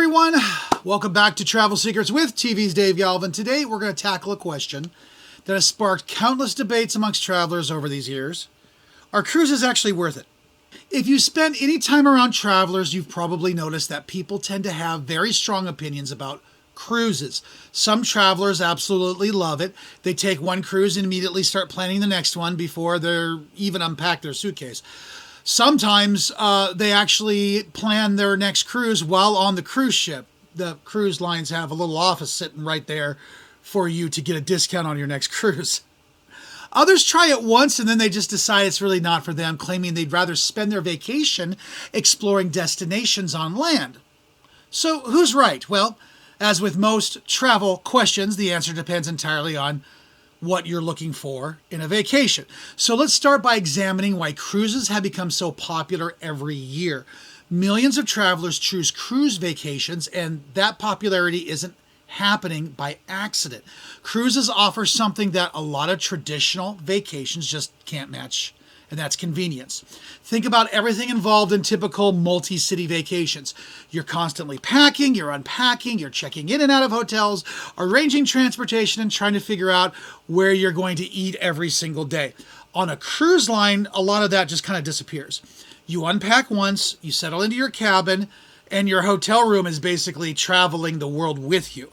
everyone, welcome back to Travel Secrets with TV's Dave Galvan. Today we're going to tackle a question that has sparked countless debates amongst travelers over these years. Are cruises actually worth it? If you spend any time around travelers, you've probably noticed that people tend to have very strong opinions about cruises. Some travelers absolutely love it. They take one cruise and immediately start planning the next one before they're even unpacked their suitcase. Sometimes they actually plan their next cruise while on the cruise ship. The cruise lines have a little office sitting right there for you to get a discount on your next cruise. Others try it once and then they just decide it's really not for them, claiming they'd rather spend their vacation exploring destinations on land. So who's right? Well, as with most travel questions, the answer depends entirely on what you're looking for in a vacation. So let's start by examining why cruises have become so popular every year. Millions of travelers choose cruise vacations, and that popularity isn't happening by accident. Cruises offer something that a lot of traditional vacations just can't match, and that's convenience. Think about everything involved in typical multi-city vacations. You're constantly packing, you're unpacking, you're checking in and out of hotels, arranging transportation, and trying to figure out where you're going to eat every single day. On a cruise line, a lot of that just kind of disappears. You unpack once, you settle into your cabin, and your hotel room is basically traveling the world with you.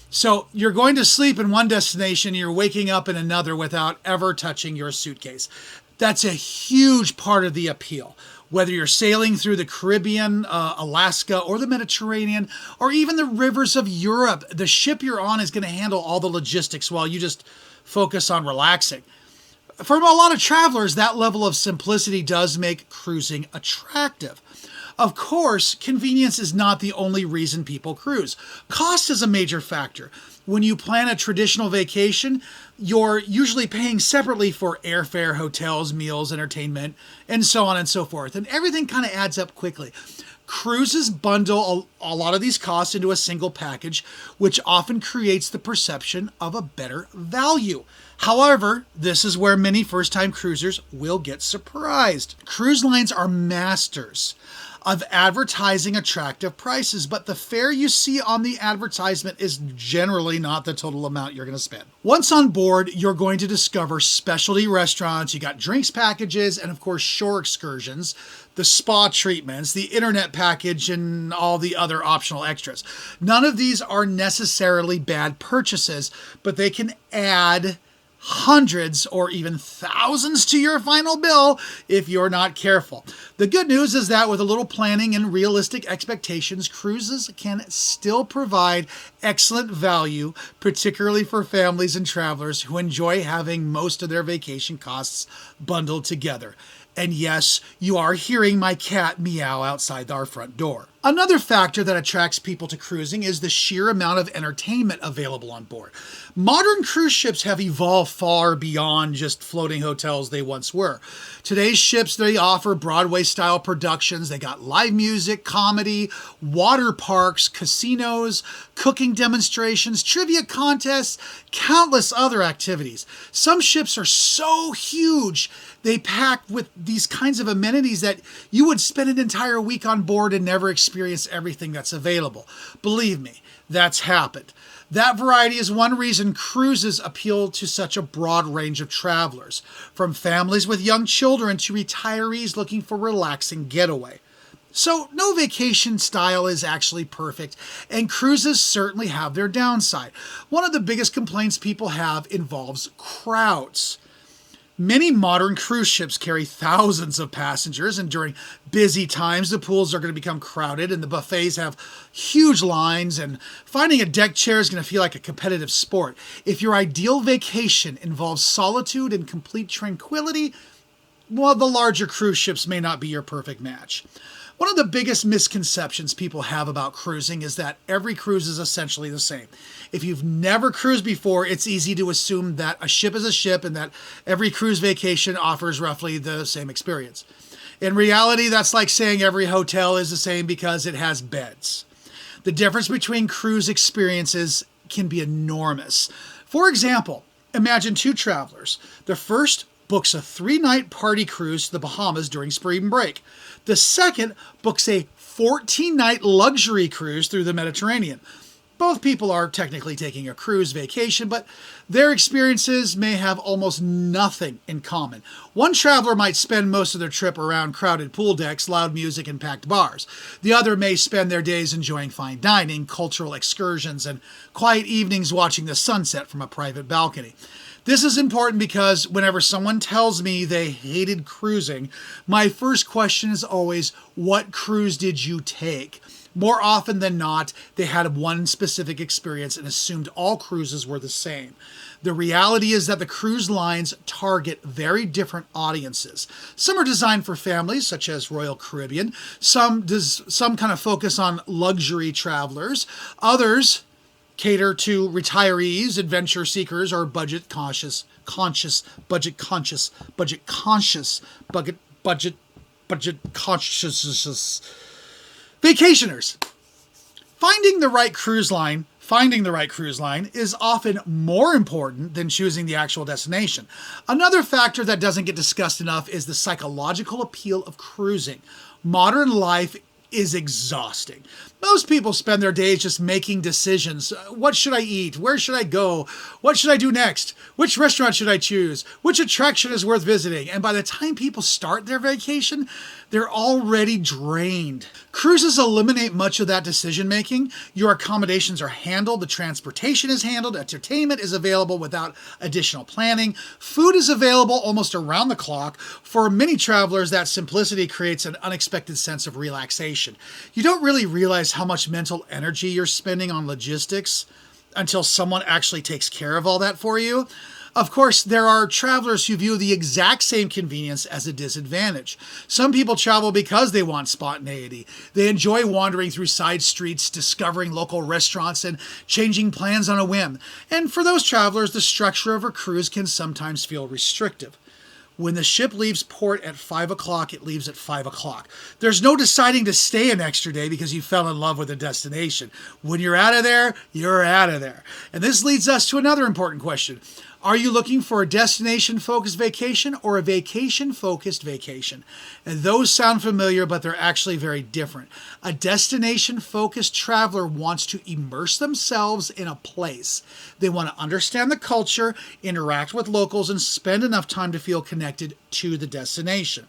So you're going to sleep in one destination, you're waking up in another without ever touching your suitcase. That's a huge part of the appeal. Whether you're sailing through the Caribbean, Alaska, or the Mediterranean, or even the rivers of Europe, the ship you're on is going to handle all the logistics while you just focus on relaxing. For a lot of travelers, that level of simplicity does make cruising attractive. Of course, convenience is not the only reason people cruise. Cost is a major factor. When you plan a traditional vacation, you're usually paying separately for airfare, hotels, meals, entertainment, and so on and so forth. And everything kind of adds up quickly. Cruises bundle a lot of these costs into a single package, which often creates the perception of a better value. However, this is where many first-time cruisers will get surprised. Cruise lines are masters of advertising attractive prices, but the fare you see on the advertisement is generally not the total amount you're going to spend. Once on board, you're going to discover specialty restaurants, you got drinks packages, and of course shore excursions, the spa treatments, the internet package, and all the other optional extras. None of these are necessarily bad purchases, but they can add hundreds or even thousands to your final bill if you're not careful. The good news is that with a little planning and realistic expectations, cruises can still provide excellent value, particularly for families and travelers who enjoy having most of their vacation costs bundled together. And yes, you are hearing my cat meow outside our front door. Another factor that attracts people to cruising is the sheer amount of entertainment available on board. Modern cruise ships have evolved far beyond just floating hotels they once were. Today's ships, they offer Broadway-style productions. They got live music, comedy, water parks, casinos, cooking demonstrations, trivia contests, countless other activities. Some ships are so huge, they pack with these kinds of amenities that you would spend an entire week on board and never experience everything that's available. Believe me, that's happened. That variety is one reason cruises appeal to such a broad range of travelers, from families with young children to retirees looking for a relaxing getaway. So no vacation style is actually perfect, and cruises certainly have their downside. One of the biggest complaints people have involves crowds. Many modern cruise ships carry thousands of passengers, and during busy times, the pools are going to become crowded and the buffets have huge lines, and finding a deck chair is going to feel like a competitive sport. If your ideal vacation involves solitude and complete tranquility, well, the larger cruise ships may not be your perfect match. One of the biggest misconceptions people have about cruising is that every cruise is essentially the same. If you've never cruised before, it's easy to assume that a ship is a ship and that every cruise vacation offers roughly the same experience. In reality, that's like saying every hotel is the same because it has beds. The difference between cruise experiences can be enormous. For example, imagine two travelers. The first books a 3-night party cruise to the Bahamas during spring break. The second books a 14-night luxury cruise through the Mediterranean. Both people are technically taking a cruise vacation, but their experiences may have almost nothing in common. One traveler might spend most of their trip around crowded pool decks, loud music, and packed bars. The other may spend their days enjoying fine dining, cultural excursions, and quiet evenings watching the sunset from a private balcony. This is important because whenever someone tells me they hated cruising, my first question is always, what cruise did you take? More often than not, they had one specific experience and assumed all cruises were the same. The reality is that the cruise lines target very different audiences. Some are designed for families, such as Royal Caribbean. Some kind of focus on luxury travelers. Others cater to retirees, adventure seekers, or budget conscious vacationers. Finding the right cruise line is often more important than choosing the actual destination. Another factor that doesn't get discussed enough is the psychological appeal of cruising. Modern life is exhausting. Most people spend their days just making decisions. What should I eat? Where should I go? What should I do next? Which restaurant should I choose? Which attraction is worth visiting? And by the time people start their vacation, they're already drained. Cruises eliminate much of that decision making. Your accommodations are handled, the transportation is handled, entertainment is available without additional planning, food is available almost around the clock. For many travelers, that simplicity creates an unexpected sense of relaxation. You don't really realize how much mental energy you're spending on logistics until someone actually takes care of all that for you. Of course, there are travelers who view the exact same convenience as a disadvantage. Some people travel because they want spontaneity. They enjoy wandering through side streets, discovering local restaurants, and changing plans on a whim. And for those travelers, the structure of a cruise can sometimes feel restrictive. When the ship leaves port at 5 o'clock, it leaves at 5 o'clock. There's no deciding to stay an extra day because you fell in love with a destination. When you're out of there, you're out of there. And this leads us to another important question. Are you looking for a destination-focused vacation or a vacation-focused vacation? And those sound familiar, but they're actually very different. A destination-focused traveler wants to immerse themselves in a place. They want to understand the culture, interact with locals, and spend enough time to feel connected to the destination.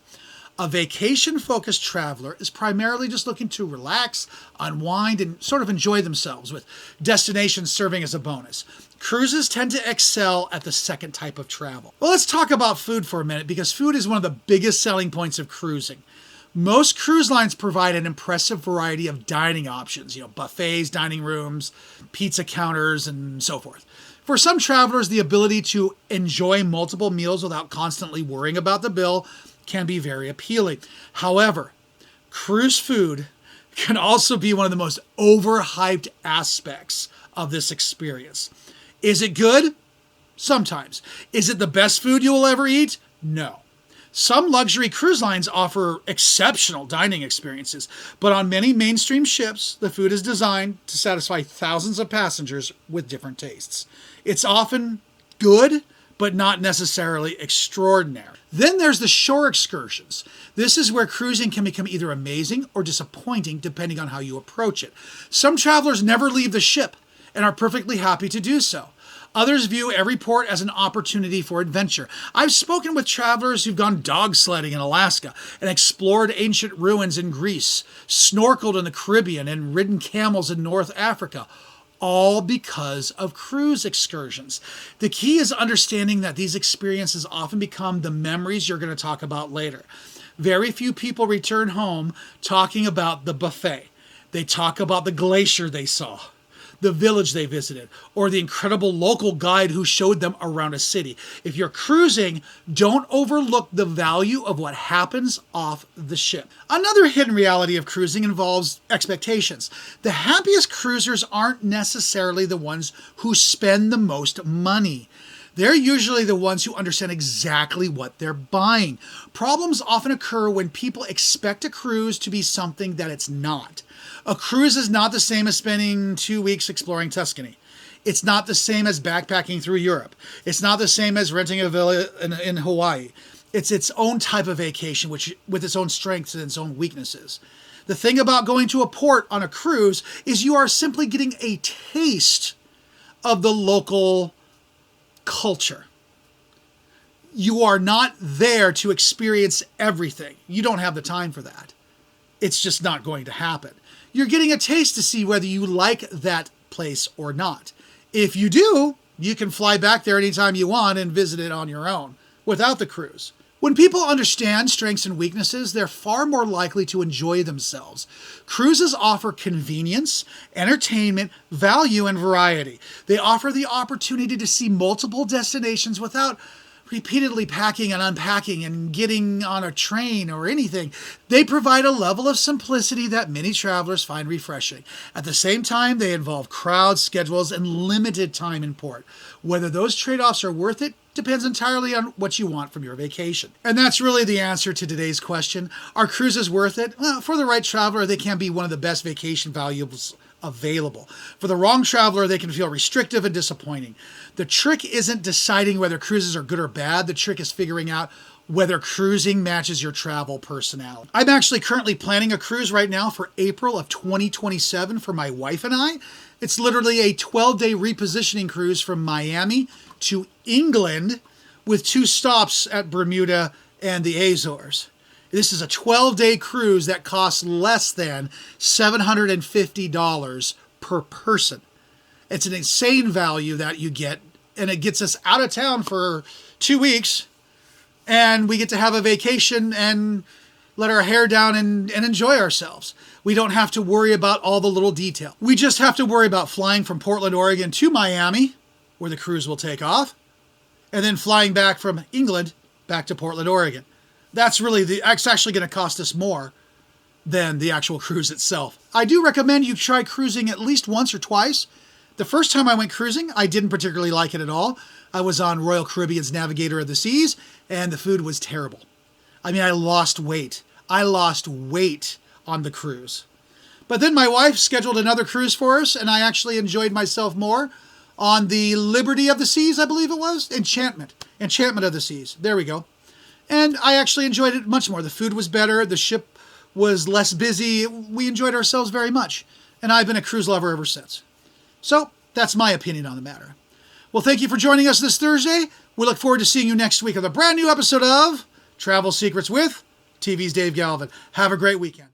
A vacation-focused traveler is primarily just looking to relax, unwind, and sort of enjoy themselves, with destinations serving as a bonus. Cruises tend to excel at the second type of travel. Well, let's talk about food for a minute, because food is one of the biggest selling points of cruising. Most cruise lines provide an impressive variety of dining options, buffets, dining rooms, pizza counters, and so forth. For some travelers, the ability to enjoy multiple meals without constantly worrying about the bill can be very appealing. However, cruise food can also be one of the most overhyped aspects of this experience. Is it good? Sometimes. Is it the best food you will ever eat? No. Some luxury cruise lines offer exceptional dining experiences, but on many mainstream ships, the food is designed to satisfy thousands of passengers with different tastes. It's often good, but not necessarily extraordinary. Then there's the shore excursions. This is where cruising can become either amazing or disappointing depending on how you approach it. Some travelers never leave the ship and are perfectly happy to do so. Others view every port as an opportunity for adventure. I've spoken with travelers who've gone dog sledding in Alaska and explored ancient ruins in Greece, snorkeled in the Caribbean, and ridden camels in North Africa, all because of cruise excursions. The key is understanding that these experiences often become the memories you're going to talk about later. Very few people return home talking about the buffet. They talk about the glacier they saw, the village they visited, or the incredible local guide who showed them around a city. If you're cruising, don't overlook the value of what happens off the ship. Another hidden reality of cruising involves expectations. The happiest cruisers aren't necessarily the ones who spend the most money. They're usually the ones who understand exactly what they're buying. Problems often occur when people expect a cruise to be something that it's not. A cruise is not the same as spending 2 weeks exploring Tuscany. It's not the same as backpacking through Europe. It's not the same as renting a villa in Hawaii. It's its own type of vacation, which with its own strengths and its own weaknesses. The thing about going to a port on a cruise is you are simply getting a taste of the local culture. You are not there to experience everything. You don't have the time for that. It's just not going to happen. You're getting a taste to see whether you like that place or not. If you do, you can fly back there anytime you want and visit it on your own without the cruise. When people understand strengths and weaknesses, they're far more likely to enjoy themselves. Cruises offer convenience, entertainment, value, and variety. They offer the opportunity to see multiple destinations without repeatedly packing and unpacking and getting on a train or anything. They provide a level of simplicity that many travelers find refreshing. At the same time, they involve crowds, schedules, and limited time in port. Whether those trade-offs are worth it depends entirely on what you want from your vacation. And that's really the answer to today's question. Are cruises worth it? Well, for the right traveler, they can be one of the best vacation valuables available. For the wrong traveler, they can feel restrictive and disappointing. The trick isn't deciding whether cruises are good or bad. The trick is figuring out whether cruising matches your travel personality. I'm actually currently planning a cruise right now for April of 2027 for my wife and I. It's literally a 12-day repositioning cruise from Miami to England with 2 stops at Bermuda and the Azores. This is a 12-day cruise that costs less than $750 per person. It's an insane value that you get, and it gets us out of town for 2 weeks, and we get to have a vacation and let our hair down and enjoy ourselves. We don't have to worry about all the little detail. We just have to worry about flying from Portland, Oregon to Miami, where the cruise will take off, and then flying back from England back to Portland, Oregon. That's actually going to cost us more than the actual cruise itself. I do recommend you try cruising at least once or twice. The first time I went cruising, I didn't particularly like it at all. I was on Royal Caribbean's Navigator of the Seas, and the food was terrible. I mean, I lost weight. I lost weight on the cruise. But then my wife scheduled another cruise for us, and I actually enjoyed myself more on the Liberty of the Seas, I believe it was. Enchantment of the Seas. There we go. And I actually enjoyed it much more. The food was better. The ship was less busy. We enjoyed ourselves very much. And I've been a cruise lover ever since. So that's my opinion on the matter. Well, thank you for joining us this Thursday. We look forward to seeing you next week on a brand new episode of Travel Secrets with TV's Dave Galvan. Have a great weekend.